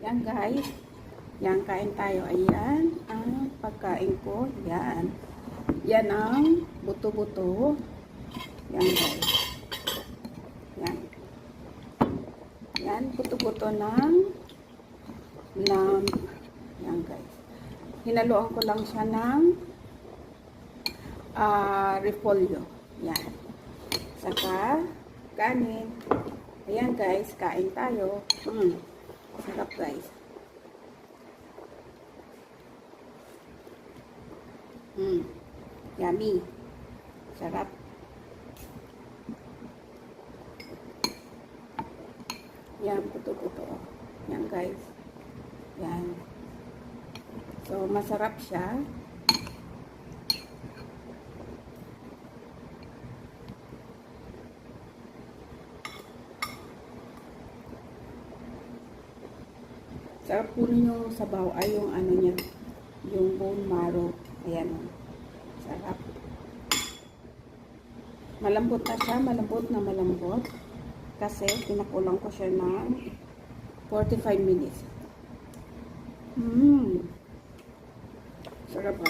Yan guys. Yan, kain tayo. Ayan ang pagkain ko. Yan. Yan ang buto-buto. Yan guys. Yan. Yan, buto-buto ng lamb. Yan guys. Hinaluan ko lang siya ng repolyo. Yan. Saka kanin. Ayan guys, kain tayo. Sarap guys. Yummy. Sarap. Yan, puto-puto. Yan guys. Yan. So, masarap siya. Sarap po yung sabaw ay yung ano niya, yung bone marrow. Ayan. Sarap. Malambot na siya, malambot na malambot. Kasi pinakulang ko siya ng 45 minutes. Sarap ba?